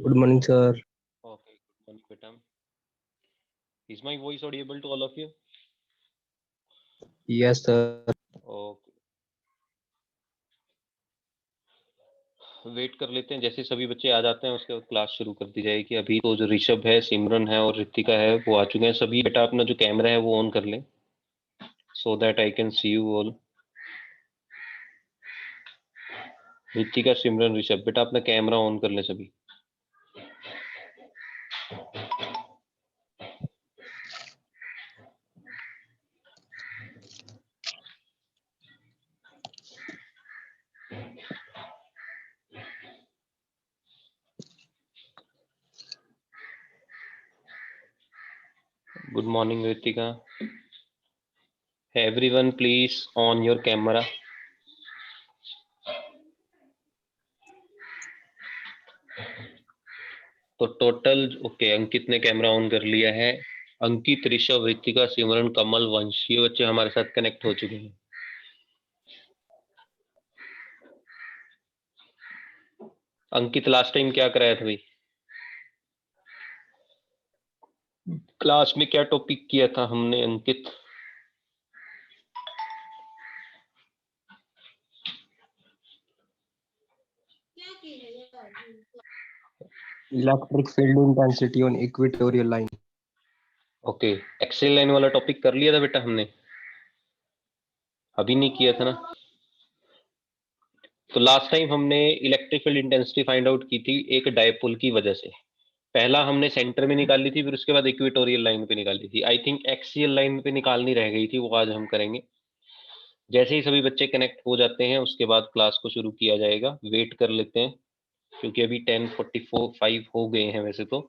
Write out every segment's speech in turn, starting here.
Good morning, sir. Okay, good morning, Betam. Is my voice audible to all of you? Yes, sir. Okay, wait कर लेते हैं, जैसे सभी बच्चे आ जाते हैं उसके बाद क्लास शुरू कर दी जाएगी। अभी तो जो ऋषभ है, सिमरन है और रितिका है वो आ चुके हैं। सभी बेटा अपना जो कैमरा है वो ऑन कर लें, so that I can see you all. Ritika, Simran, Rishabh, बेटा अपना कैमरा ऑन कर लें सभी। Good morning Ritika. Everyone please on your camera. तो टोटल ओके, अंकित ने कैमरा ऑन कर लिया है। अंकित, ऋषभ, रितिका, सिमरन, कमल, वंश, ये बच्चे हमारे साथ कनेक्ट हो चुके हैं। अंकित लास्ट टाइम क्या कराया था भाई? क्लास में क्या टॉपिक किया था हमने Ankit? Electric field intensity on equatorial line. Okay, axial line वाला टॉपिक कर लिया था बेटा हमने? अभी नहीं किया था ना? तो लास्ट टाइम हमने electric field intensity find out की थी एक डायपोल की वजह से। पहला हमने सेंटर में निकाली थी, फिर उसके बाद इक्वेटोरियल लाइन पे निकाली थी। आई थिंक एक्सियल लाइन पे निकालनी रह गई थी, वो आज हम करेंगे। जैसे ही सभी बच्चे कनेक्ट हो जाते हैं उसके बाद क्लास को शुरू किया जाएगा। वेट कर लेते हैं क्योंकि अभी 10:45 हो गए हैं। वैसे तो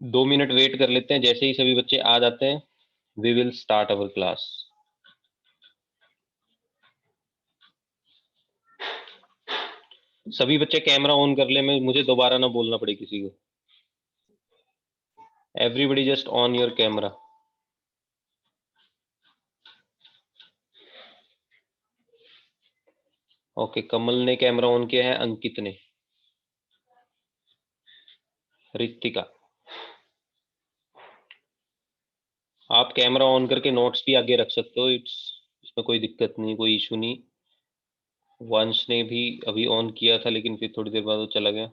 2 मिनट वेट कर लेते हैं। जैसे ही सभी बच्चे आ जाते हैं we will start our class. सभी बच्चे कैमरा ऑन कर ले, मैं मुझे दोबारा ना बोलना पड़े किसी को। Everybody just on your camera. Okay, Kamal ने कैमरा ऑन किया है, अंकित ने, रितिका। आप कैमरा ऑन करके नोट्स भी आगे रख सकते हो, इसमें कोई दिक्कत नहीं, कोई इशू नहीं। वंश ने भी अभी ऑन किया था लेकिन फिर थोड़ी देर बाद वो चला गया।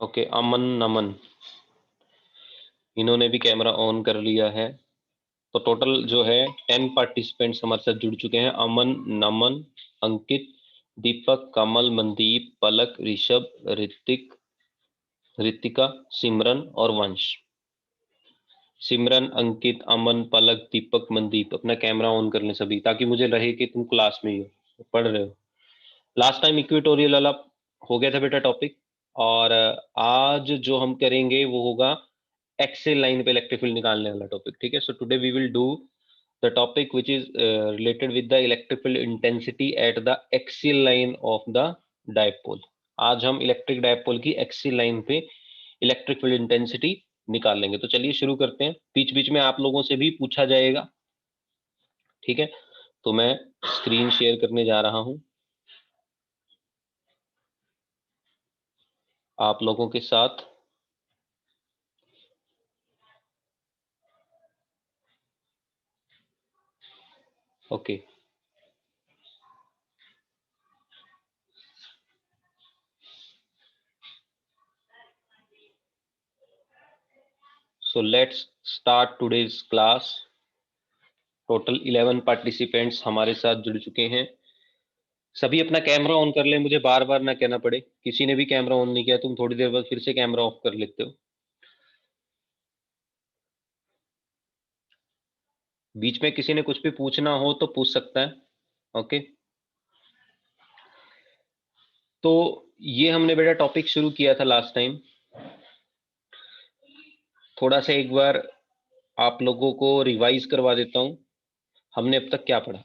ओके, अमन, नमन, इन्होंने भी कैमरा ऑन कर लिया है। तो टोटल जो है 10 पार्टिसिपेंट्स हमारे साथ जुड़ चुके हैं। अमन, नमन, अंकित, दीपक, कमल, मनदीप, पलक, ऋषभ, ऋतिक, रितिका, सिमरन और वंश। सिमरन, अंकित, अमन, पलक, दीपक, मनदीप, अपना कैमरा ऑन कर लें सभी, ताकि मुझे रहे कि तुम क्लास में ही हो, पढ़ रहे हो। लास्ट टाइम इक्वेटोरियल वाला हो गया था बेटा टॉपिक, और आज जो हम करेंगे वो होगा एक्सेल लाइन पे इलेक्ट्रिक फील्ड निकालने वाला टॉपिक। ठीक है, so today we will do the topic which is related with the electric field intensity at the axial line of the dipole. आज हम इलेक्ट्रिक डायपोल की एक्सियल लाइन पे electric field intensity निकाल लेंगे। तो चलिए शुरू करते हैं। बीच बीच में आप लोगों से भी पूछा जाएगा, ठीक है? तो मैं स्क्रीन शेयर करने जा रहा हूं आप लोगों के साथ। Okay, so let's start today's class. Total 11 participants हमारे साथ जुड़ चुके हैं। सभी अपना कैमरा ऑन कर ले, मुझे बार बार ना कहना पड़े। किसी ने भी कैमरा ऑन नहीं किया, तुम थोड़ी देर बाद फिर से कैमरा ऑफ कर लेते हो। बीच में किसी ने कुछ भी पूछना हो तो पूछ सकता है। ओके, तो ये हमने बेटा टॉपिक शुरू किया था लास्ट टाइम। थोड़ा सा एक बार आप लोगों को रिवाइज करवा देता हूं, हमने अब तक क्या पढ़ा।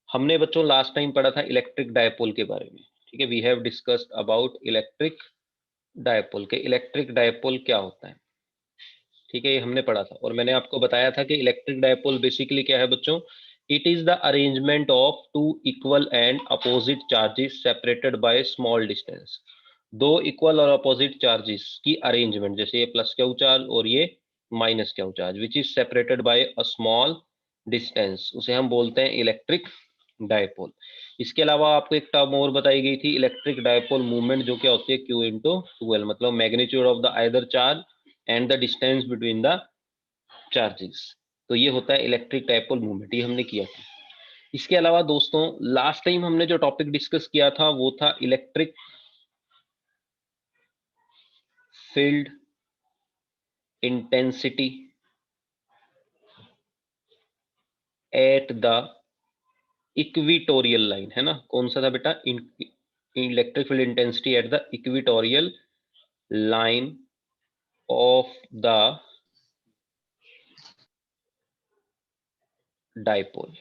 हमने बच्चों लास्ट टाइम पढ़ा था इलेक्ट्रिक डायपोल के बारे में। ठीक है, we have discussed about electric dipole के इलेक्ट्रिक डायपोल क्या होता है। ठीक है, ये हमने पढ़ा था और मैंने आपको बताया था कि इलेक्ट्रिक डायपोल बेसिकली क्या है बच्चों, it is the arrangement of two equal and opposite charges separated by small distance. दो इक्वल और अपोजिट चार्जेस की अरेंजमेंट, जैसे ये प्लस क्यू चार्ज और ये minus Q charge, which is separated by a small distance, उसे हम बोलते हैं इलेक्ट्रिक डायपोल। इसके अलावा आपको एक टर्म और बताई गई थी इलेक्ट्रिक डायपोल मूवमेंट, जो क्या होती है Q इंटू 2L, मतलब magnitude of the either charge and the distance between the charges. तो ये होता है इलेक्ट्रिक डायपोल मूवमेंट, ये हमने किया था। इसके अलावा दोस्तों लास्ट टाइम हमने जो टॉपिक डिस्कस किया था वो था electric field intensity at the equatorial line, है ना। कौन सा था बेटा, electric field intensity at the equatorial line of the dipole.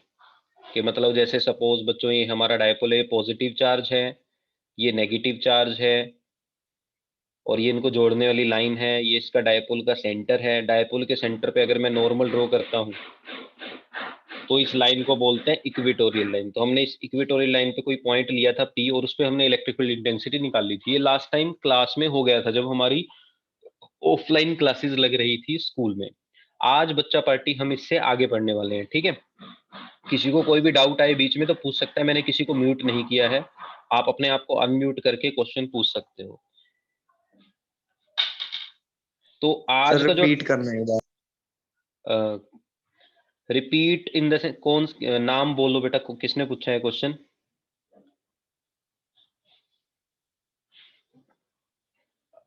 कि मतलब जैसे सपोज बच्चों ये हमारा डायपोल है, पॉजिटिव चार्ज है, ये नेगेटिव चार्ज है, और ये इनको जोड़ने वाली लाइन है, ये इसका डायपोल का सेंटर है। डायपोल के सेंटर पे अगर मैं नॉर्मल ड्रॉ करता हूं तो इस लाइन को बोलते हैं इक्विटोरियल लाइन। तो हमने इस इक्विटोरियल लाइन पे कोई पॉइंट लिया था P और उस पे हमने इलेक्ट्रिक फील्ड इंटेंसिटी निकाल ली थी। ये लास्ट टाइम क्लास में हो गया था जब हमारी ऑफलाइन क्लासेस लग रही थी स्कूल में। आज बच्चा पार्टी हम इससे आगे बढ़ने वाले हैं, ठीक है। किसी को कोई भी डाउट आए बीच में तो पूछ सकता है, मैंने किसी को म्यूट नहीं किया है, आप अपने आप को अनम्यूट करके क्वेश्चन पूछ सकते हो। तो आज सर का जो रिपीट करना है बात। रिपीट इन द कौन नाम बोलो बेटा, किसने पूछा है क्वेश्चन?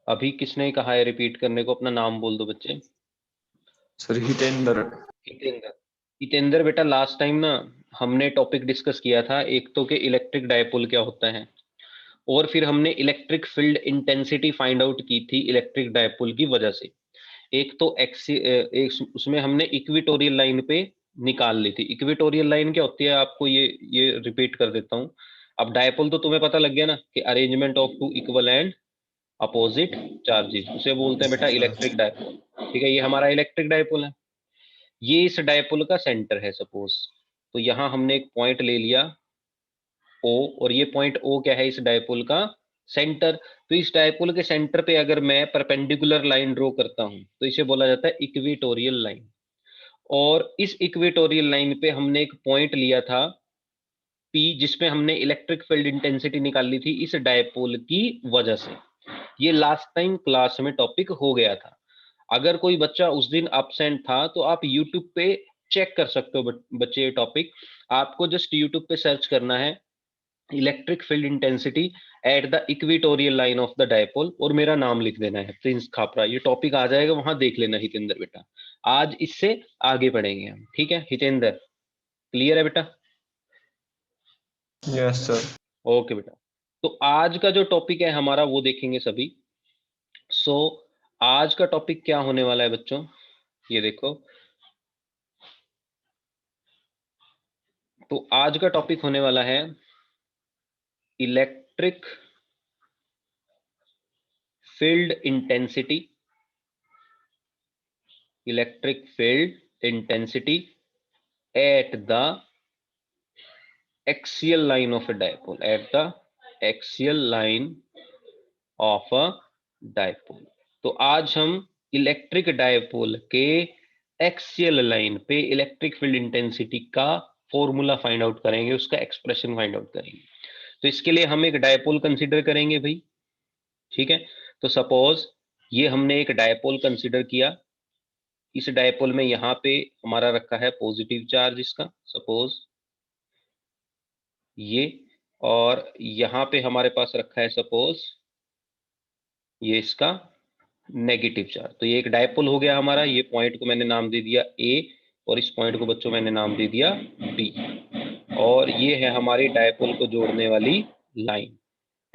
अभी किसने कहा है रिपीट करने को? अपना नाम बोल दो बच्चे। सर हितेंद्र। हितेंद्र। हितेंद्र बेटा लास्ट टाइम ना हमने टॉपिक डिस्कस किया था, एक तो कि इलेक्ट्रिक डायपोल क्या होता है, और फिर हमने electric field intensity find out की थी इलेक्ट्रिक डायपोल की वजह से। एक तो एक उसमें हमने इक्विटोरियल लाइन पे निकाल ली थी। इक्विटोरियल लाइन क्या होती है, आपको ये रिपीट कर देता हूँ। अब डायपोल तो तुम्हें पता लग गया ना कि arrangement of two equal and opposite charges, उसे बोलते हैं बेटा इलेक्ट्रिक डायपोल। ठीक है, ये हमारा इलेक्ट्रिक डायपोल है, ये इस डायपोल का सेंटर है सपोज। तो यहां हमने एक पॉइंट ले लिया O, और ये पॉइंट O क्या है, इस डायपोल का सेंटर। तो इस डायपोल के सेंटर पे अगर मैं परपेंडिकुलर लाइन ड्रॉ करता हूं तो इसे बोला जाता है इक्विटोरियल लाइन। और इस इक्वेटोरियल लाइन पे हमने एक पॉइंट लिया था P, जिसमें हमने इलेक्ट्रिक फील्ड इंटेंसिटी निकाली थी इस डायपोल की वजह से। ये लास्ट टाइम क्लास में टॉपिक हो गया था। अगर कोई बच्चा उस दिन एब्सेंट था तो आप YouTube पे चेक कर सकते हो बच्चे ये टॉपिक। आपको जस्ट YouTube पे सर्च करना है electric field intensity at the equatorial line of the dipole और मेरा नाम लिख देना है प्रिंस खापरा, ये टॉपिक आ जाएगा, वहां देख लेना हितेंद्र बेटा। आज इससे आगे बढ़ेंगे हम, ठीक है हितेंद्र, क्लियर है बेटा? Yes sir. ओके बेटा। तो आज का जो टॉपिक है हमारा वो देखेंगे सभी। सो आज का टॉपिक क्या होने वाला है बच्चों, ये देखो। तो आज का टॉपिक होने वाला है electric field intensity, electric field intensity at the axial line of a dipole, at the axial line of a dipole। तो आज हम इलेक्ट्रिक डायपोल के एक्सियल लाइन पे इलेक्ट्रिक फील्ड इंटेंसिटी का फॉर्मूला फाइंड आउट करेंगे, उसका एक्सप्रेशन फाइंड आउट करेंगे। तो इसके लिए हम एक डायपोल कंसीडर करेंगे भाई, ठीक है। तो सपोज ये हमने एक डायपोल कंसीडर किया, इस डायपोल में यहाँ पे हमारा रखा है पॉजिटिव चार्ज इसका सपोज ये, और यहाँ पे हमारे पास रखा है सपोज ये इसका नेगेटिव चार्ज। तो ये एक डायपोल हो गया हमारा, ये पॉइंट को मैंने नाम दे दिया A और इस पॉइंट को बच्चों मैंने नाम दे दिया B, और ये है हमारी डायपोल को जोड़ने वाली लाइन।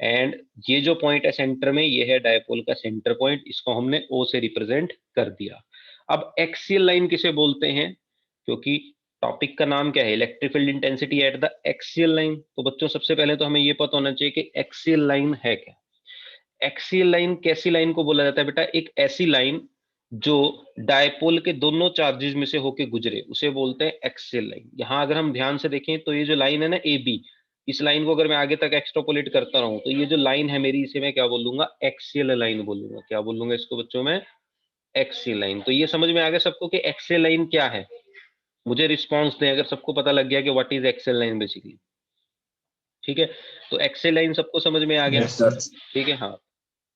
एंड ये जो पॉइंट है सेंटर में, ये है डायपोल का सेंटर पॉइंट, इसको हमने O से रिप्रेजेंट कर दिया। अब एक्सियल लाइन किसे बोलते हैं, क्योंकि टॉपिक का नाम क्या है, electric field intensity at the axial line. तो बच्चों सबसे पहले तो हमें ये पता होना चाहिए कि एक्सियल लाइन है क्या। एक्सियल लाइन कैसी लाइन को बोला जाता है बेटा, एक ऐसी लाइन जो डायपोल के दोनों चार्जेस में से होके गुजरे उसे बोलते हैं एक्सियल लाइन। यहां अगर हम ध्यान से देखें तो ये जो लाइन है ना ए बी, इस लाइन को अगर मैं आगे तक एक्सट्रापोलेट करता रहूं तो ये जो लाइन है मेरी, इसे मैं क्या बोलूंगा, एक्सियल लाइन बोलूंगा। क्या बोलूंगा इसको बच्चों में? Axial line. तो ये समझ में आ गया सबको कि एक्सियल लाइन क्या है? मुझे रिस्पॉन्स दें अगर सबको पता लग गया कि what is axial line basically. ठीक है, तो एक्सियल लाइन सबको समझ में आ गया। Yes, sir. ठीक है, हाँ।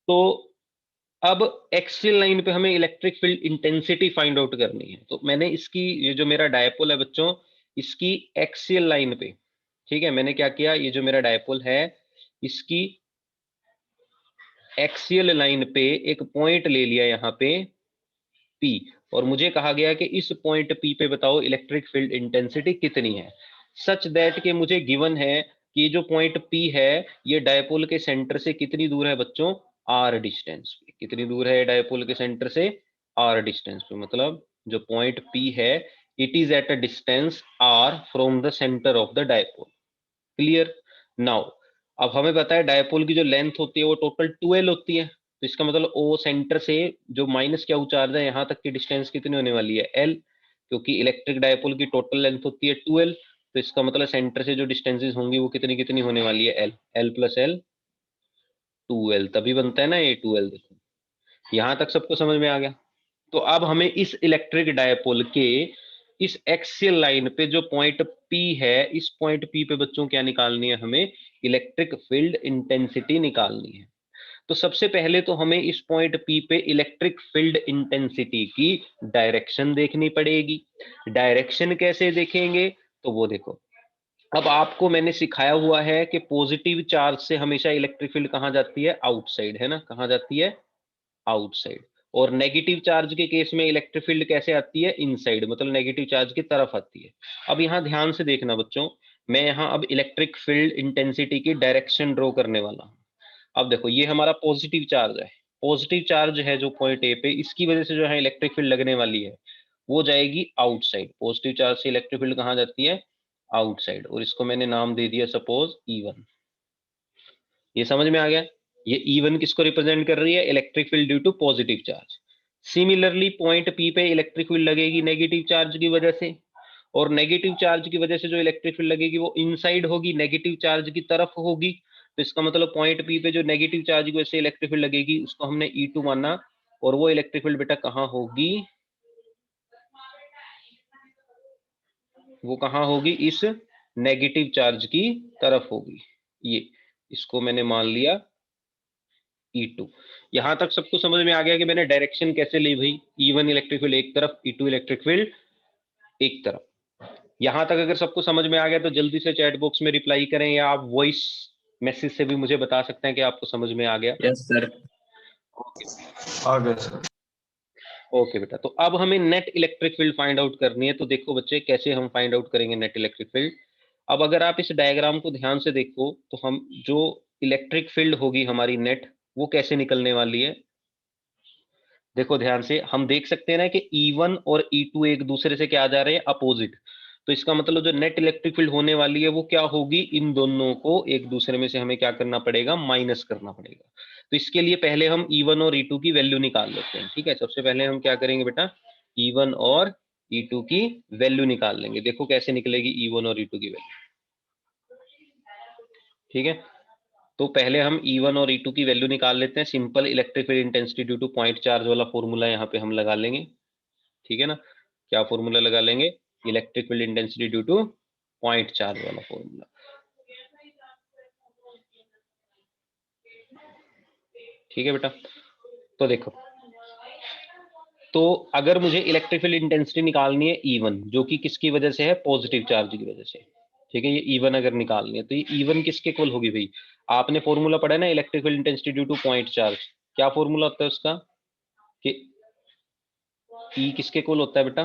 तो अब एक्सियल लाइन पे हमें electric field intensity find out करनी है। तो मैंने इसकी, ये जो मेरा डायपोल है बच्चों, इसकी एक्सियल लाइन पे, ठीक है, मैंने क्या किया, ये जो मेरा डायपोल है इसकी एक्सियल लाइन पे एक पॉइंट ले लिया यहाँ पे P, और मुझे कहा गया कि इस पॉइंट P पे बताओ इलेक्ट्रिक फील्ड इंटेंसिटी कितनी है, सच दैट कि मुझे गिवन है कि जो पॉइंट P है ये डायपोल के सेंटर से कितनी दूर है बच्चों, r डिस्टेंस पे। कितनी दूर है डायपोल के सेंटर से? r डिस्टेंस पे। मतलब जो पॉइंट P है it is at a distance r from the centre of the dipole. Clear? Now अब हमें पता है डायपोल की जो लेंथ होती है वो टोटल 12 होती है। तो इसका मतलब ओ सेंटर से जो माइनस क्या चार्ज है यहाँ तक की डिस्टेंस कितनी होने वाली है? एल, क्योंकि इलेक्ट्रिक डायपोल की टोटल लेंथ होती है 12। तो इसका मतलब सेंटर से जो डिस्टेंसेस होंगी वो कितनी कितनी होने वाली है? L, L plus L 2L, तभी बनता है ना ये 2L। देखो यहाँ तक सबको समझ में आ गया। तो अब हमें इस इलेक्ट्रिक डायपोल के इस एक्सियल लाइन पे जो पॉइंट P है, इस पॉइंट P पे बच्चों क्या निकालनी है? हमें इलेक्ट्रिक फील्ड इंटेंसिटी निकालनी है। तो सबसे पहले तो हमें इस पॉइंट P पे इलेक्ट्रिक फील्ड इंटेंसिटी की डायरेक्शन देखनी पड़ेगी। डायरेक्शन कैसे देखेंगे? तो वो देखो, अब आपको मैंने सिखाया हुआ है कि पॉजिटिव चार्ज से हमेशा इलेक्ट्रिक फील्ड कहां जाती है? आउटसाइड, है ना? कहां जाती है? आउटसाइड। और नेगेटिव चार्ज के केस में इलेक्ट्रिक फील्ड कैसे आती है? इनसाइड, मतलब नेगेटिव चार्ज की तरफ आती है। अब यहां ध्यान से देखना बच्चों, मैं यहां अब इलेक्ट्रिक फील्ड इंटेंसिटी की डायरेक्शन ड्रॉ करने वाला हूं। अब देखो ये हमारा पॉजिटिव चार्ज है, पॉजिटिव चार्ज है जो पॉइंट ए पे, इसकी वजह से जो है इलेक्ट्रिक फील्ड लगने वाली है वो जाएगी आउटसाइड। पॉजिटिव चार्ज से इलेक्ट्रिक फील्ड कहां जाती है? आउटसाइड। और इसको मैंने नाम दे दिया सपोज E1। ये समझ में आ गया? ये E1 किसको रिप्रेजेंट कर रही है? Electric field due to positive charge. Similarly point P पे इलेक्ट्रिक फील्ड लगेगी नेगेटिव चार्ज की वजह से, और नेगेटिव चार्ज की वजह से जो इलेक्ट्रिक फील्ड लगेगी वो इनसाइड होगी, नेगेटिव चार्ज की तरफ होगी। तो इसका मतलब पॉइंट P पे जो नेगेटिव चार्ज की वजह से इलेक्ट्रिक फील्ड लगेगी उसको हमने E2 माना, और वो इलेक्ट्रिक फील्ड बेटा कहाँ होगी? वो कहाँ होगी? इस नेगेटिव चार्ज की तरफ होगी। ये इसको मैंने मान लिया E2। यहां तक सबको समझ में आ गया कि मैंने डायरेक्शन कैसे ली भाई? E1 इलेक्ट्रिक फील्ड एक तरफ, E2 इलेक्ट्रिक फील्ड एक तरफ। यहां तक अगर सबको समझ में आ गया तो जल्दी से चैट बॉक्स में रिप्लाई करें, या आप वॉइस मैसेज से भी मुझे बता सकते हैं कि आपको समझ में आ गया। Yes, sir. आ गया सर। ओके बेटा, तो अब हमें net electric field find out करनी है। तो देखो बच्चे कैसे हम फाइंड आउट करेंगे नेट इलेक्ट्रिक फील्ड। अब अगर आप इस डायग्राम को ध्यान से देखो तो हम जो इलेक्ट्रिक फील्ड होगी हमारी नेट, वो कैसे निकलने वाली है? देखो ध्यान से, हम देख सकते हैं ना कि E1 और E2 एक दूसरे से क्या जा रहे हैं? अपोजिट। तो इसका मतलब जो नेट इलेक्ट्रिक फील्ड होने वाली है वो क्या होगी? इन दोनों को एक दूसरे में से हमें क्या करना पड़ेगा? माइनस करना पड़ेगा। तो इसके लिए पहले हम E1 और E2 की वैल्यू निकाल लेते हैं। ठीक है, सबसे पहले हम क्या करेंगे बेटा? E1 और E2 की वैल्यू निकाल लेंगे। देखो कैसे निकलेगी E1 और E2 की वैल्यू। ठीक है, तो पहले हम E1 और E2 की वैल्यू निकाल लेते हैं। Simple electric field intensity due two point charge वाला फॉर्मूला यहाँ पे हम लगा लेंगे। ठीक है ना? क्या फॉर्मूला लगा लेंगे? Electric field intensity due two point charge वाला फॉर्मूला। ठीक है बेटा, तो देखो, तो अगर मुझे इलेक्ट्रिक फील्ड इंटेंसिटी निकालनी है E1, जो कि किसकी वजह से है? पॉजिटिव चार्ज की वजह से। ठीक है, ये E1 अगर निकालनी है तो ये E1 किसके इक्वल होगी भाई? आपने फॉर्मूला पढ़ा है ना electric field intensity due two point charge. क्या फॉर्मूला होता है उसका? कि E किसके इक्वल होता है बेटा?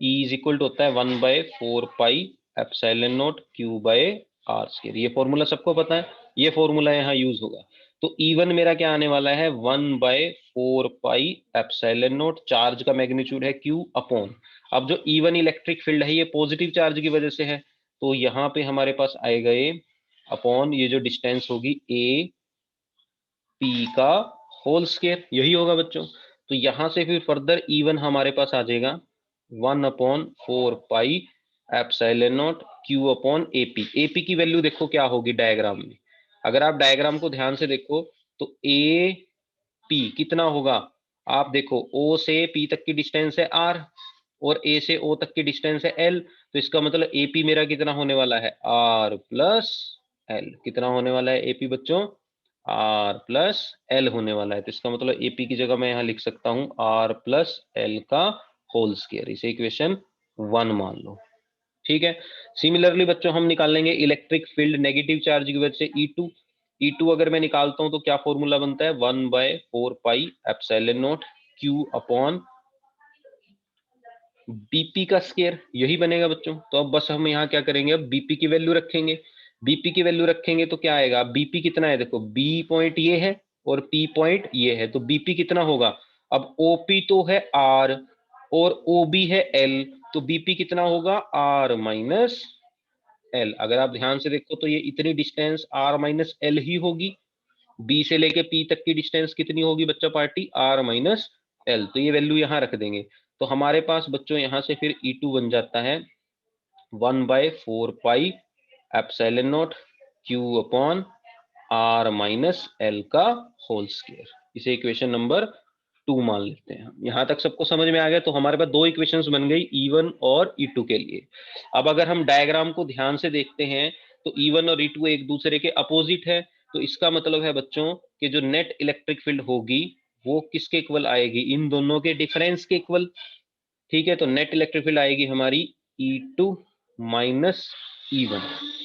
E इज इक्वल टू होता है 1/4πε0 Q/r²। ये फॉर्मूला सबको पता है, ये फॉर्मूला यहाँ यूज होगा। तो E1 मेरा क्या आने वाला है? 1/4πε0, चार्ज का मैग्नीट्यूड है Q अपॉन, अब जो E1 इलेक्ट्रिक फील्ड है ये पॉजिटिव चार्ज की वजह से है, तो यहाँ पे हमारे पास आएगा ये अपॉन, ये जो डिस्टेंस होगी A P का होल स्क्वायर, यही होगा बच्चों। तो यहां से फिर फर्दर E1 हमारे पास आ जाएगा 1/4 pi epsilon naught Q upon AP। AP की वैल्यू देखो क्या होगी डायग्राम में, अगर आप डायग्राम को ध्यान से देखो तो AP कितना होगा, आप देखो O से P तक की डिस्टेंस है R और A से O तक की डिस्टेंस है L, तो इसका मतलब AP मेरा कितना होने वाला है R प्लस L। कितना होने वाला है AP बच्चों, R प्लस L होने वाला है। तो इसका मतलब AP की जगह मैं यहाँ लिख सकता हूँ R प्लस L का होल स्क्वायर, इसे इक्वेशन 1 मान लो। ठीक है। सिमिलरली बच्चों हम निकालेंगे इलेक्ट्रिक फील्ड नेगेटिव चार्ज की वजह से E2। E2 अगर मैं निकालता हूं तो क्या फॉर्मूला बनता है, 1/4 pi epsilon naught Q upon BP का स्क्वायर, यही बनेगा बच्चों। तो अब बस हम यहाँ क्या करेंगे, अब BP की वैल्यू रखेंगे। BP की वैल्यू रखेंगे तो क्या आएगा, BP कितना है, देखो B पॉइंट ये है और P पॉइंट ये है, तो BP कितना होगा, अब OP तो है R और OB है L, तो BP कितना होगा R माइनस L। अगर आप ध्यान से देखो तो ये इतनी डिस्टेंस R माइनस L ही होगी। B से लेके P तक की डिस्टेंस कितनी होगी बच्चा पार्टी, R माइनस L। तो ये वैल्यू यहाँ रख देंगे, तो हमारे पास बच्चों यहाँ से फिर E2 बन जाता है 1/4 pi epsilon naught Q upon R minus L का होल स्क्वायर। इसे इक्वेशन नंबर 2 मान लेते हैं। यहां तक सबको समझ में आ गया। तो हमारे पास दो इक्वेशंस बन गई E1 और E2 के लिए। अब अगर हम डायग्राम को ध्यान से देखते हैं तो E1 और E2 एक दूसरे के अपोजिट है, तो इसका मतलब है बच्चों कि जो नेट इलेक्ट्रिक फील्ड होगी वो किसके इक्वल आएगी, इन दोनों के डिफरेंस के इक्वल। ठीक है, तो नेट इलेक्ट्रिक फील्ड आएगी हमारी E2 माइनस E1।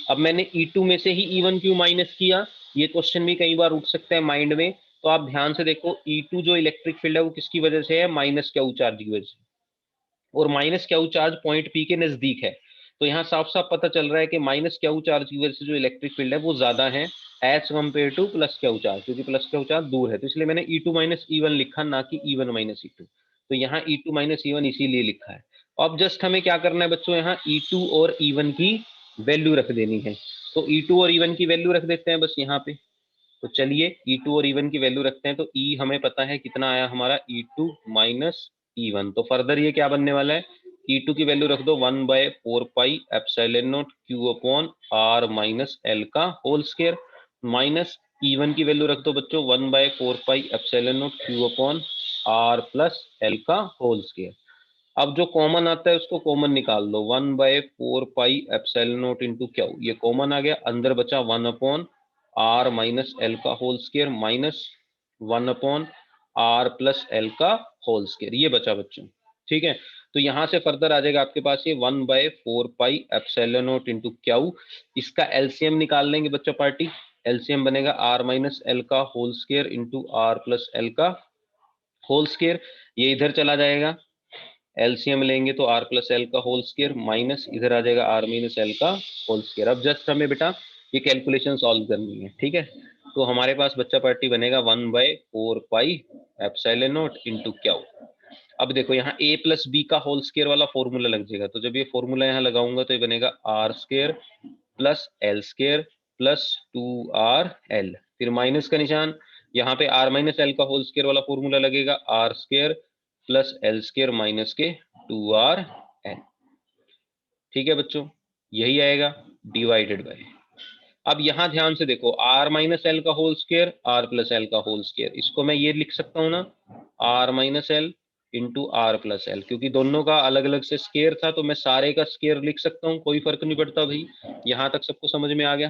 अब मैंने E2 में से ही E1 क्यों माइनस किया, ये क्वेश्चन भी कई बार उठ सकता है माइंड में। तो आप ध्यान से देखो E2 जो इलेक्ट्रिक फील्ड है वो किसकी वजह से है, माइनस क्यू चार्ज की वजह से, और minus Q charge point P के नजदीक है। तो यहाँ साफ साफ पता चल रहा है कि माइनस क्यू चार्ज की वजह से जो इलेक्ट्रिक फील्ड है वो ज्यादा है as compare to plus Q charge, क्योंकि प्लस क्यू चार्ज दूर है। तो इसलिए मैंने E2 माइनस E1 लिखा, ना कि E1 माइनस E2। तो यहाँ E2 माइनस E1 इसीलिए लिखा है। अब जस्ट हमें क्या करना है बच्चों, यहाँ E2 और E1 की वैल्यू रख देनी है। तो E2 और E1 की वैल्यू रख देते हैं बस यहाँ पे। तो चलिए E2 और E1 की वैल्यू रखते हैं। तो E हमें पता है कितना आया हमारा, E2 माइनस E1। तो फर्दर ये क्या बनने वाला है, E2 की वैल्यू रख दो 1/4 pi epsilon naught Q upon R minus L का होल स्क्वायर, माइनस E1 की वैल्यू रख दो बच्चों 1/4 pi epsilon naught Q upon R plus L का होल स्क्वायर। अब जो कॉमन आता है उसको कॉमन निकाल लो, 1/4 pi epsilon naught into Q, ये कॉमन आ गया, अंदर बचा 1 अपॉन R माइनस L का whole square minus 1 upon R plus L का होल स्क्वायर, ये बचा बच्चों। ठीक है, तो यहां से फर्दर आ जाएगा आपके पास ये 1/4 pi epsilon naught into Q। इसका एलसीएम निकाल लेंगे बच्चों पार्टी, एलसीएम बनेगा R माइनस L का whole square into R plus L का होल स्क्वायर। ये इधर चला जाएगा, एलसीएम लेंगे तो R प्लस एल का होल स्क्वायर माइनस इधर आ जाएगा R माइनस एल का होल स्क्वायर। अब जस्ट हमें बेटा ये कैलकुलेशन सॉल्व करनी है। ठीक है, तो हमारे पास बच्चा पार्टी बनेगा 1/4 pi epsilon naught into Q। अब देखो यहाँ a प्लस बी का होल स्क्वायर वाला फॉर्मूला लग जाएगा, तो जब ये फॉर्मूला यहाँ लगाऊंगा तो ये बनेगा R square plus L square plus 2RL, फिर माइनस का निशान, यहाँ पे R माइनस एल का होल स्क्वायर वाला फॉर्मूला लगेगा R square plus L square minus के 2RL। ठीक है बच्चों, यही आएगा डिवाइडेड बाय। अब यहां ध्यान से देखो R माइनस एल का whole square R plus L का होल स्क्वायर, इसको मैं ये लिख सकता हूँ ना, R minus L into R plus L, क्योंकि दोनों का अलग अलग से स्क्वायर था तो मैं सारे का स्क्वायर लिख सकता हूँ, कोई फर्क नहीं पड़ता भाई। यहाँ तक सबको समझ में आ गया,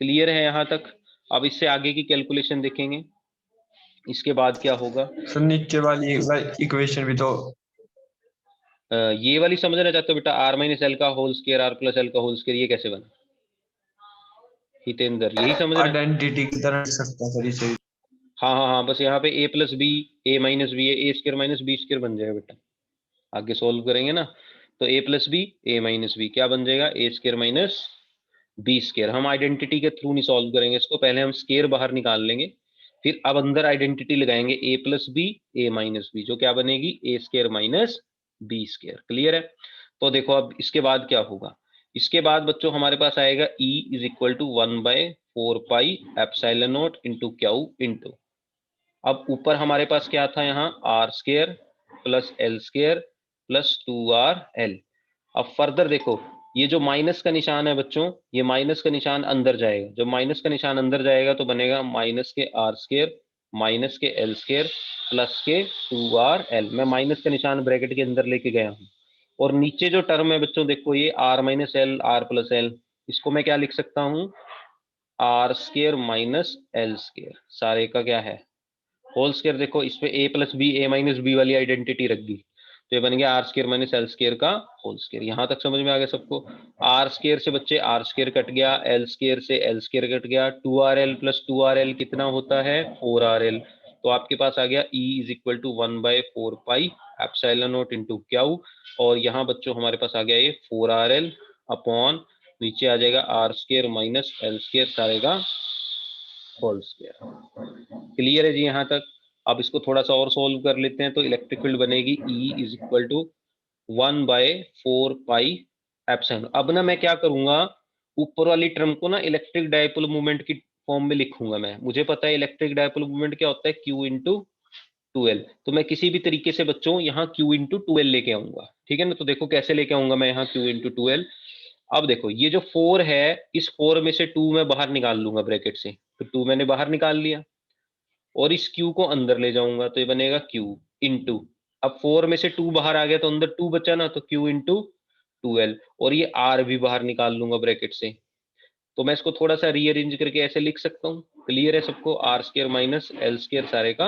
क्लियर है यहाँ तक। अब इससे आगे की कैलकुलेशन देखेंगे, इसके बाद क्या होगा। सर नीचे वाली इक्वेशन भी तो ये वाली समझना चाहते हो बेटा, R माइनस एल का whole square R plus L का होल स्क्वायर, ये कैसे बना हितेंद्र, यही समझ रहे हैं। आइडेंटिटी की तरह लिख सकता है सर इसे। हाँ हाँ हाँ, बस यहाँ पे a plus B A minus B है, A square minus B square बन जाएगा बेटा, आगे सोल्व करेंगे ना। तो a plus B A minus B क्या बन जाएगा, A square minus B square. हम आइडेंटिटी के थ्रू नहीं सॉल्व करेंगे इसको, पहले हम स्क्वायर बाहर निकाल लेंगे, फिर अब अंदर आइडेंटिटी लगाएंगे a plus B A minus B, जो क्या बनेगी A square minus B square. Clear है। तो देखो अब इसके बाद क्या होगा, इसके बाद बच्चों हमारे पास आएगा E is equal to 1/4 pi epsilon naught into Q into अब ऊपर हमारे पास क्या था यहाँ, R square plus L square plus 2RL। अब फर्दर देखो, ये जो माइनस का निशान है बच्चों, ये माइनस का निशान अंदर जाएगा, जब माइनस का निशान अंदर जाएगा तो बनेगा माइनस के आर स्क्वायर माइनस के एल स्क्वायर प्लस के 2RL। मैं माइनस का निशान ब्रैकेट के अंदर लेके गया हूँ। और नीचे जो टर्म है बच्चों देखो, ये R minus L R plus L, इसको मैं क्या लिख सकता हूँ, R square minus L square सारे का क्या है, होल स्क्वायर। देखो इस पे a plus B A minus B वाली आइडेंटिटी रख दी, तो ये बन गया R square minus L square का होल स्क्वायर। यहां तक समझ में आ गया सबको। आर स्क्वायर से बच्चे आर स्क्वायर कट गया, एल स्क्वायर से एल स्क्वायर कट गया, 2RL प्लस 2RL कितना होता है, 4RL। तो आपके पास आ गया E is equal to 1/4 pi epsilon naught into Q. और यहाँ बच्चों हमारे पास आ गया ये 4RL अपॉन, नीचे आ जाएगा R square minus L square सारे का होल स्क्वायर। क्लियर है जी यहाँ तक। अब इसको थोड़ा सा और सोल्व कर लेते हैं, तो इलेक्ट्रिक फील्ड बनेगी E is equal to 1/4 pi epsilon. अब ना मैं क्या करूंगा, ऊपर वाली टर्म को ना इलेक्ट्रिक डायपोल मूवमेंट की फॉर्म में लिखूंगा मैं। मुझे पता है इलेक्ट्रिक डायपोल मूवमेंट क्या होता है, Q इंटू 2L। तो मैं किसी भी तरीके से बच्चों यहाँ Q इंटू 2L लेके आऊंगा, ठीक है ना। तो देखो कैसे लेके आऊंगा मैं यहाँ Q इंटू 2L। अब देखो ये जो 4 है, इस 4 में से 2 मैं बाहर निकाल लूंगा ब्रैकेट से, तो 2 मैंने बाहर निकाल लिया, और इस Q को अंदर ले जाऊंगा तो ये बनेगा Q इंटू, अब 4 में से 2 बाहर आ गया तो अंदर 2 बचा ना, तो Q इंटू 2L। और ये R भी बाहर निकाल लूंगा ब्रैकेट से, तो मैं इसको थोड़ा सा रीअरेंज करके ऐसे लिख सकता हूँ। क्लियर है सबको, R square minus L square सारे का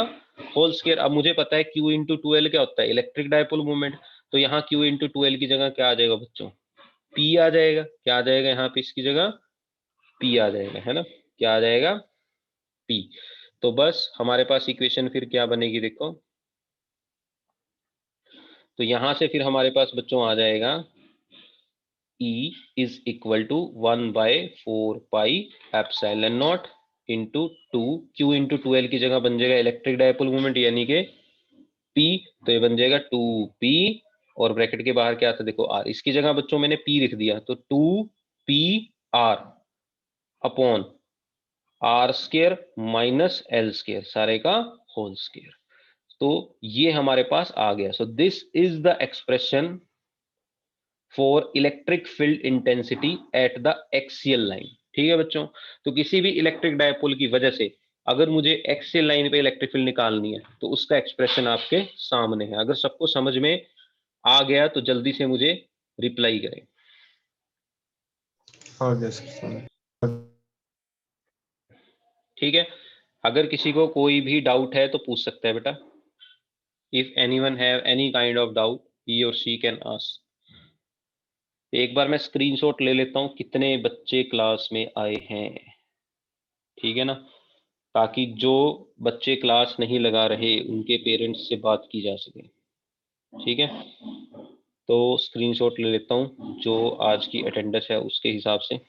होल स्क्वायर। अब मुझे पता है Q इंटू 2L क्या होता है, इलेक्ट्रिक डायपोल मूवमेंट। तो यहाँ Q इंटू 2L की जगह क्या आ जाएगा बच्चों, P आ जाएगा। क्या आ जाएगा यहाँ पे, इसकी जगह P आ जाएगा, है ना। क्या आ जाएगा, P। तो बस हमारे पास इक्वेशन फिर क्या बनेगी देखो, तो यहां से फिर हमारे पास बच्चों आ जाएगा E is equal to 1/4 pi epsilon naught into 2, Q into 2L की जगह बन जाएगा इलेक्ट्रिक डायपोल मूवमेंट यानी कि P, तो ये बन जाएगा 2P। और ब्रैकेट के बाहर क्या था देखो R, इसकी जगह बच्चों मैंने P लिख दिया, तो 2PR upon R square minus L square सारे का होल स्क्वायर। तो ये हमारे पास आ गया। So this is the expression for electric field intensity at the axial line. ठीक है बच्चों, तो किसी भी इलेक्ट्रिक डायपोल की वजह से अगर मुझे एक्सियल लाइन पे इलेक्ट्रिक फील्ड निकालनी है तो उसका एक्सप्रेशन आपके सामने है। अगर सबको समझ में आ गया तो जल्दी से मुझे रिप्लाई करें। हो गया सर। ठीक है, अगर किसी को कोई भी डाउट है तो पूछ सकता है बेटा। If anyone have any kind of doubt he और शी कैन आस्क। एक बार मैं स्क्रीनशॉट ले लेता हूं कितने बच्चे क्लास में आए हैं, ठीक है ना, ताकि जो बच्चे क्लास नहीं लगा रहे उनके पेरेंट्स से बात की जा सके। ठीक है, तो स्क्रीनशॉट ले लेता हूं जो आज की अटेंडेंस है उसके हिसाब से।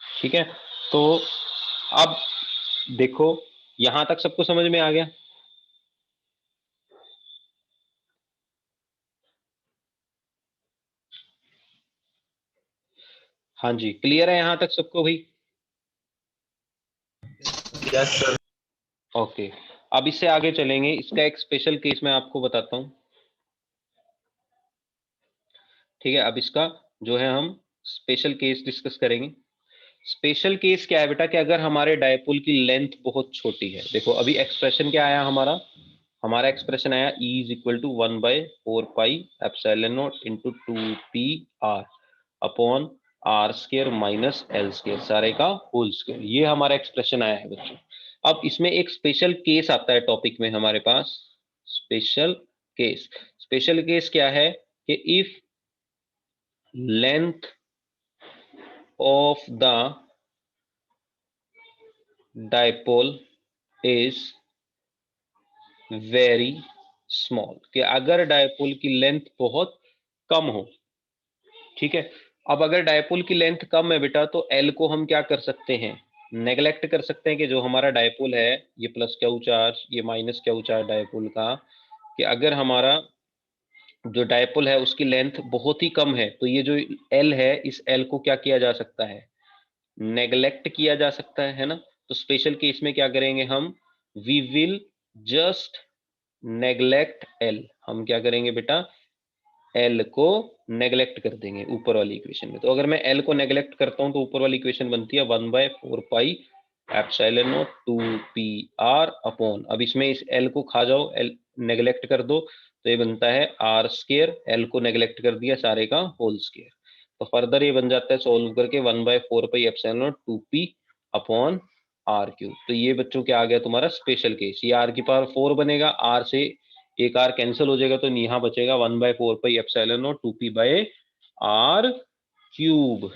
ठीक है, तो अब देखो यहां तक सबको समझ में आ गया। हाँ जी, क्लियर है यहां तक सबको भाई। Yes sir. ओके, अब इससे आगे चलेंगे। इसका एक स्पेशल केस मैं आपको बताता हूं। ठीक है, अब इसका जो है हम स्पेशल केस डिस्कस करेंगे। स्पेशल केस क्या है बेटा, कि अगर हमारे डायपोल की लेंथ बहुत छोटी है। देखो अभी एक्सप्रेशन क्या आया हमारा, हमारा एक्सप्रेशन आया E is equal to 1/4 pi epsilon naught into 2PR upon R square minus L square सारे का होल स्क्वायर। ये हमारा एक्सप्रेशन आया है बच्चों। अब इसमें एक स्पेशल केस आता है टॉपिक में हमारे पास, स्पेशल केस। स्पेशल केस क्या है कि if length of the dipole is very small, कि अगर डायपोल की लेंथ बहुत कम हो, ठीक है। अब अगर डायपोल की लेंथ कम है बेटा, तो एल को हम क्या कर सकते हैं, नेग्लेक्ट कर सकते हैं, कि जो हमारा डायपोल है, ये प्लस क्यू चार्ज, ये माइनस क्यू चार्ज डायपोल का, कि अगर हमारा जो डायपोल है उसकी लेंथ बहुत ही कम है, तो ये जो एल है, इस एल को क्या किया जा सकता है, नेग्लेक्ट किया जा सकता है ना। तो स्पेशल केस में क्या करेंगे हम, we will just neglect L, हम क्या करेंगे बेटा, एल को नेग्लेक्ट कर देंगे ऊपर वाली इक्वेशन में। तो अगर मैं एल को नेग्लेक्ट करता हूं तो ऊपर वाली इक्वेशन बनती है 1/4 pi epsilon not 2 r upon, अब इसमें इस एल को खा जाओ, एल नेग्लेक्ट कर दो, तो ये बनता है आर स्क्वायर, एल को नेग्लेक्ट कर दिया, सारे का होल स्क्वायर। तो फर्दर ये बन जाता है सॉल्व करके 1/4 pi epsilon naught 2p upon R cube. तो ये बच्चों क्या आ गया तुम्हारा स्पेशल केस, ये r की पावर 4 बनेगा, r से एक आर कैंसिल हो जाएगा, तो यहाँ बचेगा 1/4 pi epsilon naught 2p by R cube,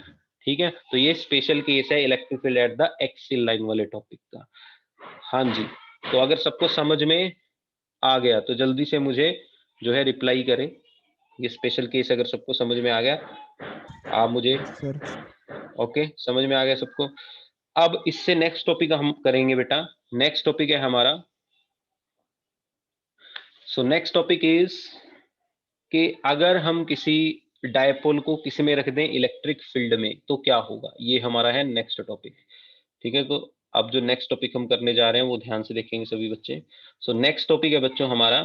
ठीक है। तो ये स्पेशल केस है electric field at the axial line वाले टॉपिक का। हाँ जी, तो अगर सबको समझ में आ गया तो जल्दी से मुझे जो है रिप्लाई करें, ये स्पेशल केस अगर सबको समझ में आ गया आप मुझे, सर ओके समझ में आ गया सबको। अब इससे नेक्स्ट टॉपिक हम करेंगे बेटा, नेक्स्ट टॉपिक है हमारा, सो नेक्स्ट टॉपिक इज कि अगर हम किसी डायपोल को किसी में रख दें इलेक्ट्रिक फील्ड में तो क्या होगा, ये हमारा है नेक्स्ट टॉपिक, ठीक है। तो अब जो नेक्स्ट टॉपिक हम करने जा रहे हैं वो ध्यान से देखेंगे सभी बच्चे। सो नेक्स्ट टॉपिक है बच्चों हमारा,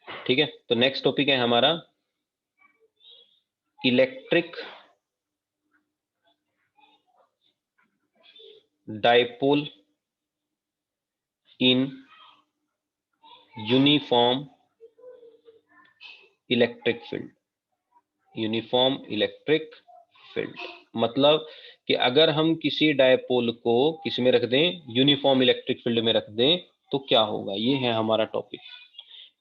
ठीक है। तो नेक्स्ट टॉपिक है हमारा electric dipole in uniform electric field, uniform electric field मतलब कि अगर हम किसी डायपोल को किस में रख दें, यूनिफॉर्म इलेक्ट्रिक फील्ड में रख दें तो क्या होगा, ये है हमारा टॉपिक।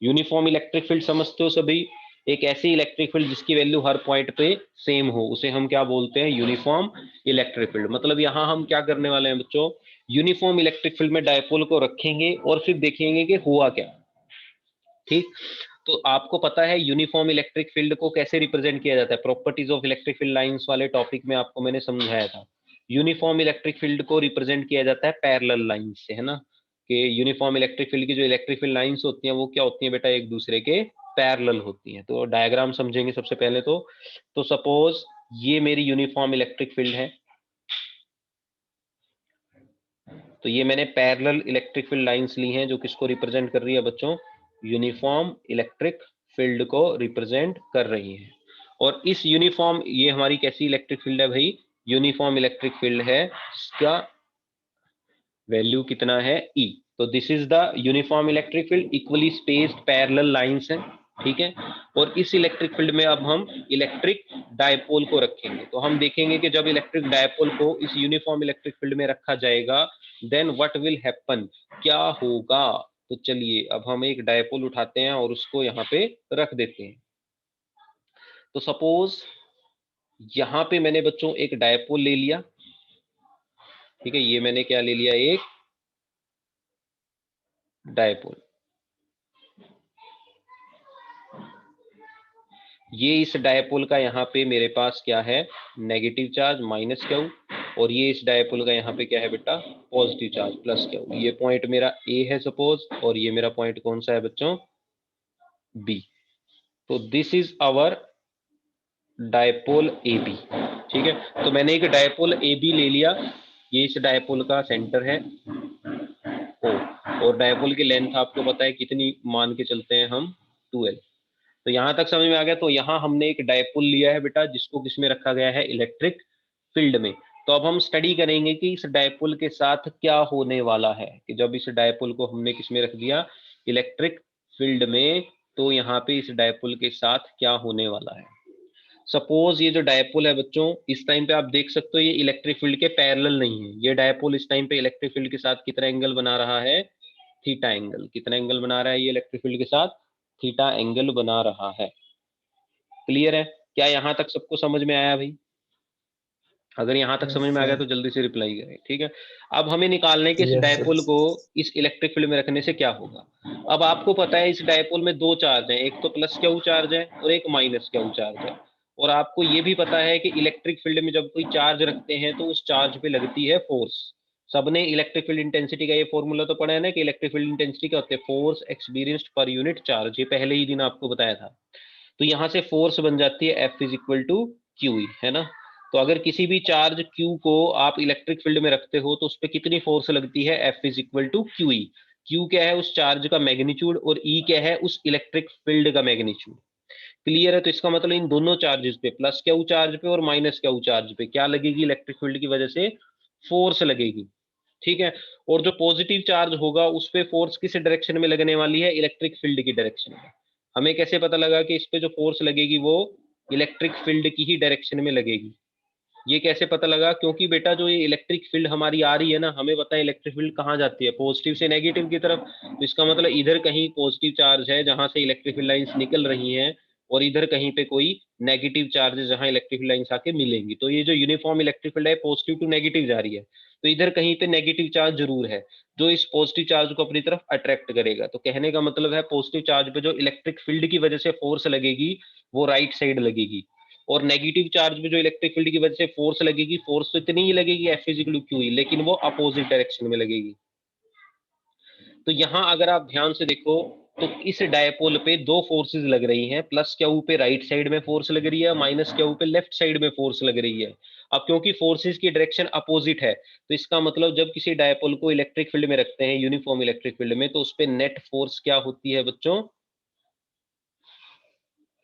यूनिफॉर्म इलेक्ट्रिक फील्ड समझते हो सभी, एक ऐसी इलेक्ट्रिक फील्ड जिसकी वैल्यू हर पॉइंट पे सेम हो, उसे हम क्या बोलते हैं, यूनिफॉर्म इलेक्ट्रिक फील्ड। मतलब यहां हम क्या करने वाले हैं बच्चों, यूनिफॉर्म इलेक्ट्रिक फील्ड में डायपोल को रखेंगे और फिर देखेंगे कि हुआ क्या, ठीक। तो आपको पता है यूनिफॉर्म इलेक्ट्रिक फील्ड को कैसे रिप्रेजेंट किया जाता है, properties of electric field lines वाले टॉपिक में आपको मैंने समझाया था। यूनिफॉर्म इलेक्ट्रिक फील्ड को रिप्रेजेंट किया जाता है पैरेलल लाइन से, है ना, कि यूनिफॉर्म इलेक्ट्रिक फील्ड की जो इलेक्ट्रिक फील्ड लाइंस होती हैं वो क्या होती हैं बेटा, एक दूसरे के पैरेलल होती हैं। तो डायग्राम समझेंगे सबसे पहले तो सपोज ये मेरी यूनिफॉर्म इलेक्ट्रिक फील्ड है, तो ये मैंने पैरेलल इलेक्ट्रिक फील्ड लाइंस ली हैं जो किसको रिप्रेजेंट कर रही है बच्चों, यूनिफॉर्म इलेक्ट्रिक फील्ड को रिप्रेजेंट कर रही है। और इस यूनिफॉर्म, ये हमारी कैसी इलेक्ट्रिक फील्ड है भाई, यूनिफॉर्म इलेक्ट्रिक फील्ड है जिसका वैल्यू कितना है E। तो this is the uniform electric field, equally spaced parallel lines है, ठीक है। और इस इलेक्ट्रिक फील्ड में अब हम इलेक्ट्रिक डायपोल को रखेंगे, तो हम देखेंगे कि जब इलेक्ट्रिक डायपोल को इस यूनिफॉर्म इलेक्ट्रिक फील्ड में रखा जाएगा देन व्हाट विल हैपन, क्या होगा। तो चलिए अब हम एक डायपोल उठाते हैं और उसको यहाँ पे रख देते हैं। तो सपोज यहाँ पे मैंने बच्चों एक डायपोल ले लिया, ठीक है, ये मैंने क्या ले लिया, एक डायपोल। ये इस डायपोल का यहाँ पे मेरे पास क्या है, नेगेटिव चार्ज माइनस क्यू, और ये इस डायपोल का यहाँ पे क्या है बेटा, पॉजिटिव चार्ज प्लस क्यू। ये पॉइंट मेरा ए है सपोज, और ये मेरा पॉइंट कौन सा है बच्चों, बी। तो this is our dipole A B, ठीक है। तो मैंने एक डायपोल ए बी ले लिया, ये इस डायपोल का सेंटर है ओ, और डायपोल की लेंथ आपको पता है कितनी मान के चलते हैं हम, 12। तो यहां तक समझ में आ गया। तो यहां हमने एक डायपोल लिया है बेटा जिसको किसमें रखा गया है, इलेक्ट्रिक फील्ड में। तो अब हम स्टडी करेंगे कि इस डायपोल के साथ क्या होने वाला है, कि जब इस डायपोल को हमने किसमें रख दिया, इलेक्ट्रिक फील्ड में, तो यहाँ पे इस डायपोल के साथ क्या होने वाला है। सपोज ये जो डायपोल है बच्चों, इस टाइम पे आप देख सकते हो ये इलेक्ट्रिक फील्ड के पैरेलल नहीं है, ये डायपोल इस टाइम पे इलेक्ट्रिक फील्ड के साथ कितना एंगल बना रहा है, थीटा एंगल। कितना एंगल बना रहा है ये इलेक्ट्रिक फील्ड के साथ, थीटा एंगल बना रहा है। क्लियर है, क्या यहां तक सबको समझ में आया भाई। अगर यहाँ तक Yes, समझ में आ गया sir. तो जल्दी से रिप्लाई करें, ठीक है। अब हमें निकालना है कि इस Yes, sir. डायपोल को इस इलेक्ट्रिक फील्ड में रखने से क्या होगा। अब आपको पता है इस डायपोल में दो चार्ज हैं, एक तो प्लस क्यू चार्ज है और एक माइनस क्यू चार्ज है। और आपको ये भी पता है कि इलेक्ट्रिक फील्ड में जब कोई चार्ज रखते हैं तो उस चार्ज पे लगती है फोर्स। सबने इलेक्ट्रिक फील्ड इंटेंसिटी का ये फॉर्मूला तो पढ़ा है ना कि इलेक्ट्रिक फील्ड इंटेंसिटी क्या होती है, force experienced per unit charge. ये पहले ही दिन आपको बताया था। तो यहाँ से फोर्स बन जाती है F is equal to Q E, है ना। तो अगर किसी भी चार्ज Q को आप इलेक्ट्रिक फील्ड में रखते हो तो उस पर कितनी फोर्स लगती है, F is equal to Q E. Q क्या है, उस चार्ज का मैग्नीट्यूड, और ई क्या है, उस इलेक्ट्रिक फील्ड का मैग्नीट्यूड। क्लियर है। तो इसका मतलब इन दोनों चार्जेस पे, प्लस क्यू चार्ज पे और माइनस क्यू चार्ज पे क्या लगेगी, इलेक्ट्रिक फील्ड की वजह से फोर्स लगेगी, ठीक है। और जो पॉजिटिव चार्ज होगा उस पे फोर्स किस डायरेक्शन में लगने वाली है, इलेक्ट्रिक फील्ड की डायरेक्शन में। हमें कैसे पता लगा कि इस पे जो फोर्स लगेगी वो इलेक्ट्रिक फील्ड की ही डायरेक्शन में लगेगी। ये कैसे पता लगा, क्योंकि बेटा जो ये इलेक्ट्रिक फील्ड हमारी आ रही है ना, हमें पता है इलेक्ट्रिक फील्ड कहाँ जाती है, पॉजिटिव से नेगेटिव की तरफ। तो इसका मतलब इधर कहीं पॉजिटिव चार्ज है जहां से इलेक्ट्रिक फील्ड लाइंस निकल रही हैं, और इधर कहीं पे कोई नेगेटिव चार्ज है जहां इलेक्ट्रिक फील्ड लाइंस आके मिलेंगी। तो ये जो यूनिफॉर्म इलेक्ट्रिक फील्ड है पॉजिटिव टू नेगेटिव जा रही है, तो इधर कहीं पे नेगेटिव चार्ज जरूर है जो इस पॉजिटिव चार्ज को अपनी तरफ अट्रैक्ट करेगा। तो कहने का मतलब है पॉजिटिव चार्ज पे जो इलेक्ट्रिक फील्ड की वजह से फोर्स लगेगी वो राइट साइड लगेगी, और नेगेटिव चार्ज में जो इलेक्ट्रिक फील्ड की वजह से फोर्स लगेगी, फोर्स तो इतनी ही लगेगी F इक्वल टू क्यू, लेकिन वो अपोजिट डायरेक्शन में लगेगी। तो यहां अगर आप ध्यान से देखो तो इस डायपोल पे दो फोर्सेस लग रही हैं, प्लस क्यू पे राइट साइड में फोर्स लग रही है, माइनस क्यू पे लेफ्ट साइड में फोर्स लग रही है। अब क्योंकि फोर्सेस की डायरेक्शन अपोजिट है, तो इसका मतलब जब किसी डायपोल को इलेक्ट्रिक फील्ड में रखते हैं, यूनिफॉर्म इलेक्ट्रिक फील्ड में, तो उस पर नेट फोर्स क्या होती है बच्चों,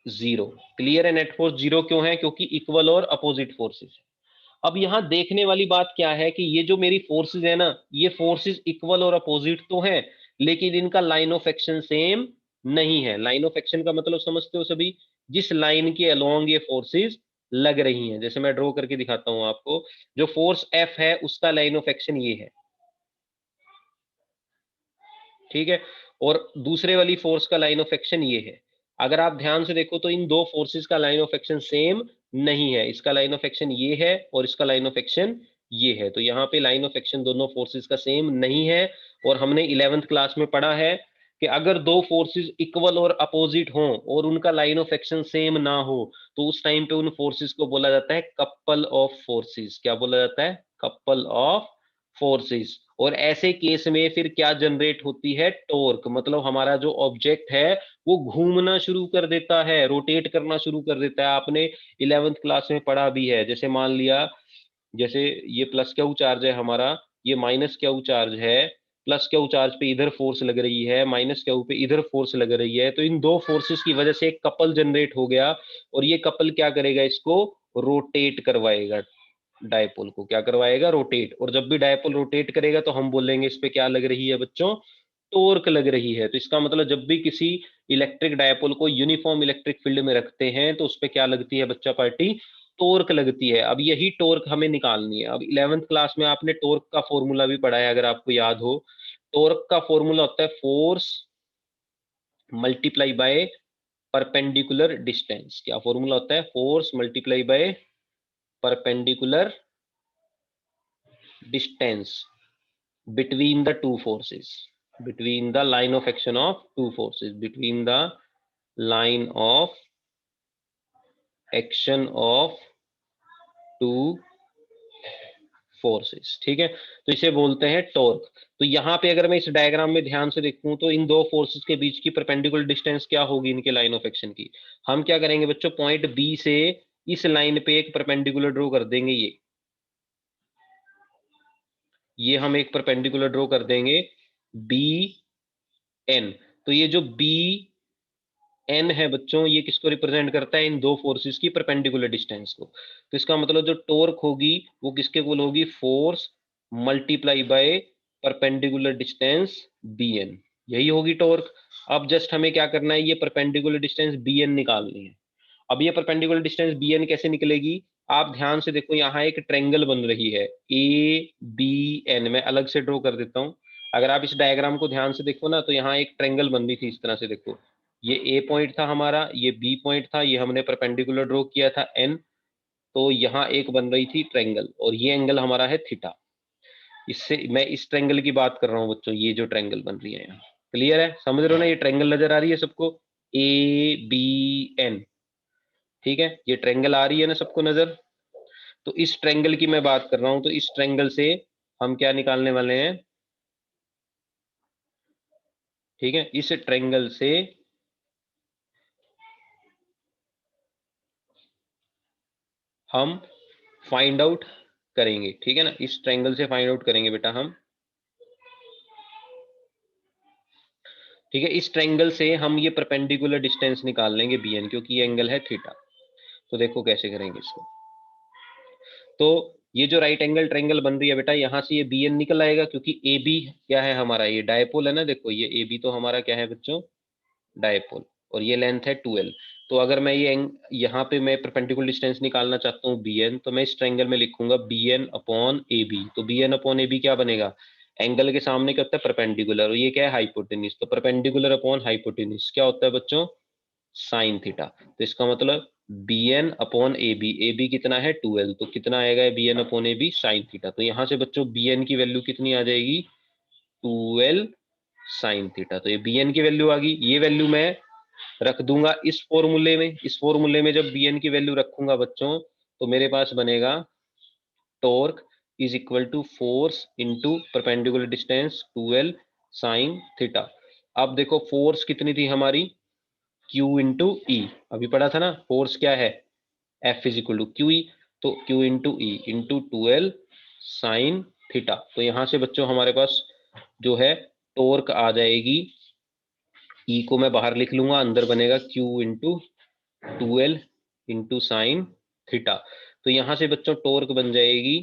जीरो। क्लियर है। नेट फोर्स जीरो क्यों है, क्योंकि इक्वल और अपोजिट फोर्सेस है। अब यहां देखने वाली बात क्या है कि ये जो मेरी फोर्सेस है ना, ये फोर्सेस इक्वल और अपोजिट तो हैं, लेकिन इनका लाइन ऑफ एक्शन सेम नहीं है। लाइन ऑफ एक्शन का मतलब समझते हो सभी, जिस लाइन के अलोंग ये फोर्सेस लग रही हैं, जैसे मैं ड्रॉ करके दिखाता हूं आपको, जो फोर्स एफ है उसका लाइन ऑफ एक्शन ये है, ठीक है, और दूसरे वाली फोर्स का लाइन ऑफ एक्शन ये है। अगर आप ध्यान से देखो तो इन दो फोर्सेस का लाइन ऑफ एक्शन सेम नहीं है, इसका लाइन ऑफ एक्शन ये है और इसका लाइन ऑफ एक्शन ये है। तो यहाँ पे लाइन ऑफ एक्शन दोनों फोर्सेस का सेम नहीं है। और हमने 11th क्लास में पढ़ा है कि अगर दो फोर्सेस इक्वल और अपोजिट हों और उनका लाइन ऑफ एक्शन सेम ना हो, तो उस टाइम पे उन फोर्सेस को बोला जाता है कपल ऑफ फोर्सेस। क्या बोला जाता है, कपल ऑफ फोर्सेस। और ऐसे केस में फिर क्या जनरेट होती है, टॉर्क। मतलब हमारा जो ऑब्जेक्ट है वो घूमना शुरू कर देता है, रोटेट करना शुरू कर देता है। आपने 11th क्लास में पढ़ा भी है। जैसे मान लिया, जैसे ये प्लस क्यू चार्ज है हमारा, ये माइनस क्यू चार्ज है, प्लस क्यू चार्ज पे इधर फोर्स लग रही है, माइनस क्यू पे इधर फोर्स लग रही है, तो इन दो फोर्सेस की वजह से एक कपल जनरेट हो गया, और ये कपल क्या करेगा, इसको रोटेट करवाएगा। डायपोल को क्या करवाएगा, रोटेट। और जब भी डायपोल रोटेट करेगा तो हम बोलेंगे इस पे क्या लग रही है बच्चों, टॉर्क लग रही है। तो इसका मतलब जब भी किसी इलेक्ट्रिक डायपोल को यूनिफॉर्म इलेक्ट्रिक फील्ड में रखते हैं तो उस पे क्या लगती है बच्चा पार्टी, टॉर्क लगती है। अब यही टॉर्क हमें निकालनी है। अब 11th क्लास में आपने टॉर्क का फॉर्मूला भी पढ़ा है, अगर आपको याद हो। टॉर्क का फॉर्मूला होता है force multiply by perpendicular distance. क्या फॉर्मूला होता है, force multiply by perpendicular distance between the two forces, between the line of action of two forces, between the line of action of two forces, ठीक है। तो इसे बोलते हैं torque. तो यहाँ पे अगर मैं इस डायग्राम में ध्यान से देखूं तो इन दो फोर्सेस के बीच की परपेंडिकुलर डिस्टेंस क्या होगी, इनके लाइन ऑफ एक्शन की। हम क्या करेंगे बच्चों, पॉइंट बी से इस लाइन पे एक परपेंडिकुलर ड्रॉ कर देंगे। ये हम एक परपेंडिकुलर ड्रॉ कर देंगे बी एन। तो ये जो बी एन है बच्चों, ये किसको रिप्रेजेंट करता है, इन दो फोर्सेस की परपेंडिकुलर डिस्टेंस को। तो इसका मतलब जो टॉर्क होगी वो किसके इक्वल होगी, force multiply by perpendicular distance B N, यही होगी टॉर्क। अब जस्ट हमें क्या करना है, ये परपेंडिकुलर डिस्टेंस बी एन निकालनी है। अब ये परपेंडिकुलर डिस्टेंस बी एन कैसे निकलेगी, आप ध्यान से देखो, यहाँ एक ट्रेंगल बन रही है ए बी एन। मैं अलग से ड्रॉ कर देता हूँ। अगर आप इस डायग्राम को ध्यान से देखो ना, तो यहाँ एक ट्रेंगल बन रही थी इस तरह से। देखो, ये ए पॉइंट था हमारा, ये बी पॉइंट था, ये हमने परपेंडिकुलर ड्रॉ किया था एन। तो यहाँ एक बन रही थी ट्रायंगल और ये एंगल हमारा है थीटा। इससे मैं इस ट्रायंगल की बात कर रहा हूँ बच्चों, ये जो ट्रायंगल बन रही है यहाँ, क्लियर है, समझ रहे हो ना, ये ट्रायंगल नजर आ रही है सबको, ABN, ठीक है, ये ट्रायंगल आ रही है ना सबको नजर। तो इस ट्रायंगल की मैं बात कर रहा हूं, तो इस ट्रायंगल से हम क्या निकालने वाले हैं, ठीक है, इस ट्रायंगल से हम फाइंड आउट करेंगे, ठीक है ना, इस ट्रायंगल से फाइंड आउट करेंगे बेटा हम, ठीक है, इस ट्रायंगल से हम ये परपेंडिकुलर डिस्टेंस निकाल लेंगे BN, क्योंकि ये एंगल है थीटा। तो देखो कैसे करेंगे इसको। तो ये जो राइट एंगल ट्रायंगल बन रही है बेटा, यहां से ये BN निकल आएगा, क्योंकि AB क्या है हमारा, ये डायपोल है ना, देखो ये AB तो हमारा क्या है बच्चों, डायपोल, और ये लेंथ है 2L। तो अगर मैं ये यहाँ पे मैं परपेंडिकुलर डिस्टेंस निकालना चाहता हूँ BN, तो मैं इस ट्रायंगल में लिखूंगा BN अपॉन AB। तो BN अपॉन AB क्या बनेगा, एंगल के सामने क्या होता है, परपेंडिकुलर, और ये क्या है, हाइपोटेन्यूज। तो परपेंडिकुलर अपॉन हाइपोटेन्यूज क्या होता है बच्चों, साइन थीटा। तो इसका मतलब BN अपॉन AB, AB कितना है 2L, तो कितना आएगा BN upon AB, sign theta. तो यहाँ से बच्चों BN की वैल्यू कितनी आ जाएगी, 2L साइन थीटा। तो ये BN की वैल्यू आ गई, ये वैल्यू मैं रख दूंगा इस फॉर्मूले में। इस फॉर्मूले में जब BN की वैल्यू रखूंगा बच्चों, तो मेरे पास बनेगा torque is equal to force into perpendicular distance 2L sine theta. अब देखो फोर्स कितनी थी हमारी, Q इंटू ई, अभी पढ़ा था ना, फोर्स क्या है, F is equal to Q E. तो Q into E into 2L sine theta. तो यहां से बच्चों हमारे पास जो है टॉर्क आ जाएगी, ई को मैं बाहर लिख लूंगा, अंदर बनेगा Q into 2L into sine theta. तो यहां से बच्चों टॉर्क बन जाएगी,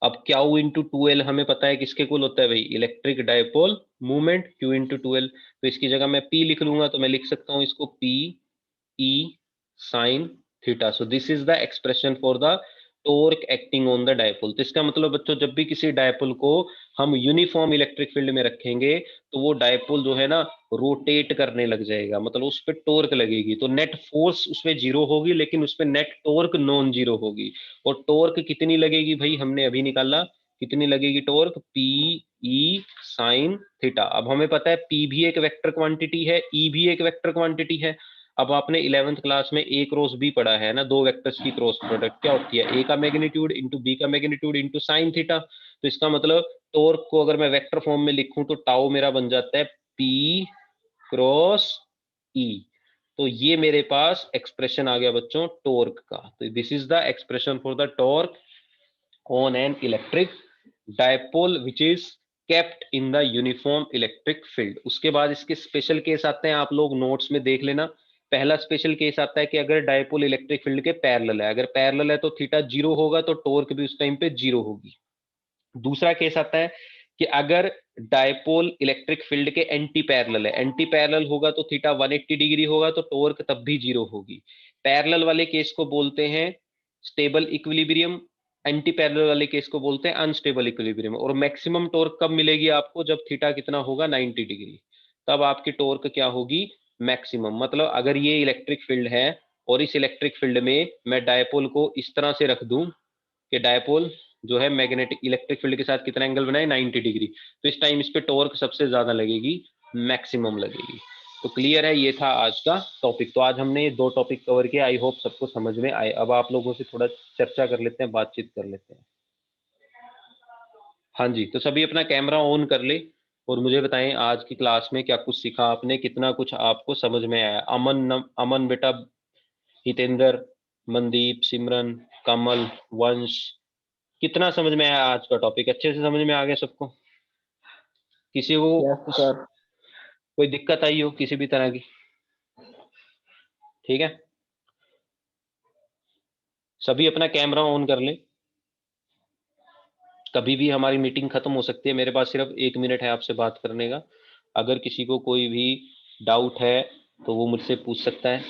अब Q इंटू 2L हमें पता है किसके इक्वल होता है भाई, electric dipole movement, Q into 2L। तो इसकी जगह मैं P लिख लूंगा, तो मैं लिख सकता हूं इसको P E sine theta. So this is the expression for the torque acting on the dipole. तो इसका मतलब बच्चों, जब भी किसी डायपोल को हम यूनिफॉर्म इलेक्ट्रिक फील्ड में रखेंगे, तो वो डायपोल जो है ना रोटेट करने लग जाएगा, मतलब उस पर टॉर्क लगेगी। तो नेट फोर्स उसमें जीरो होगी, लेकिन उसमें नेट टॉर्क नॉन जीरो होगी। और टॉर्क कितनी लगेगी भाई, हमने अभी निकाला, कितनी लगेगी torque, P E sign theta. अब हमें पता है P भी एक वेक्टर क्वांटिटी है, E भी एक वेक्टर क्वांटिटी है। अब आपने 11th क्लास में A क्रॉस B पढ़ा है ना, दो वेक्टर्स की क्रॉस प्रोडक्ट क्या होती है, A का मैग्नीट्यूड इंटू B का मैग्नीट्यूड इंटू साइन थीटा। तो इसका मतलब टॉर्क को अगर मैं वेक्टर फॉर्म में लिखूं, तो टाउ मेरा बन जाता है P क्रॉस E। तो ये मेरे पास एक्सप्रेशन आ गया बच्चों टॉर्क का। तो this is the expression for the torque on an electric dipole which is kept in the uniform electric field. उसके बाद इसके स्पेशल केस आते हैं, आप लोग नोट्स में देख लेना। पहला स्पेशल केस आता है कि अगर डायपोल इलेक्ट्रिक फील्ड के पैरेलल है, अगर पैरेलल है तो थीटा जीरो होगा, तो टॉर्क भी उस टाइम पे जीरो होगी। दूसरा केस आता है कि अगर डायपोल इलेक्ट्रिक फील्ड के एंटी पैरेलल है, एंटी पैरेलल होगा तो थीटा 180 डिग्री होगा, तो टॉर्क तब भी जीरो होगी। पैरेलल वाले केस को बोलते हैं स्टेबल इक्विलिब्रियम, एंटी पैरेलल वाले केस को बोलते हैं अनस्टेबल इक्विलिब्रियम। और मैक्सिमम टॉर्क कब मिलेगी आपको, जब थीटा कितना होगा 90 डिग्री, तब आपकी टॉर्क क्या होगी, मैक्सिमम। मतलब अगर ये इलेक्ट्रिक फील्ड है और इस इलेक्ट्रिक फील्ड में मैं डायपोल को इस तरह से रख दूं कि डायपोल जो है मैग्नेटिक इलेक्ट्रिक फील्ड के साथ कितना एंगल बनाए, 90 डिग्री, तो इस टाइम इस पे टॉर्क सबसे ज्यादा लगेगी, मैक्सिमम लगेगी। तो क्लियर है, ये था आज का टॉपिक। तो आज हमने ये दो टॉपिक कवर किया, आई होप सबको समझ में आए। अब आप लोगों से थोड़ा चर्चा कर लेते हैं, बातचीत कर लेते हैं। हाँ जी, तो सभी अपना कैमरा ऑन कर ले और मुझे बताएं आज की क्लास में क्या कुछ सीखा आपने, कितना कुछ आपको समझ में आया। अमन बेटा, हितेंद्र, मनदीप, सिमरन, कमल, वंश, कितना समझ में आया आज का टॉपिक, अच्छे से समझ में आ गया सबको, किसी को यस सर। कोई दिक्कत आई हो किसी भी तरह की, ठीक है, सभी अपना कैमरा ऑन कर लें। कभी भी हमारी मीटिंग खत्म हो सकती है, मेरे पास सिर्फ 1 मिनट है आपसे बात करने का। अगर किसी को कोई भी डाउट है तो वो मुझसे पूछ सकता है।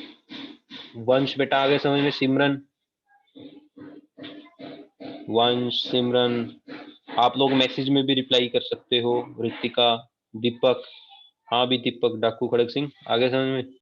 वंश बेटा आगे समझ में, सिमरन, वंश, सिमरन, आप लोग मैसेज में भी रिप्लाई कर सकते हो, रितिका, दीपक, हाँ भी दीपक, डाकू खड़क सिंह, आगे समझ में।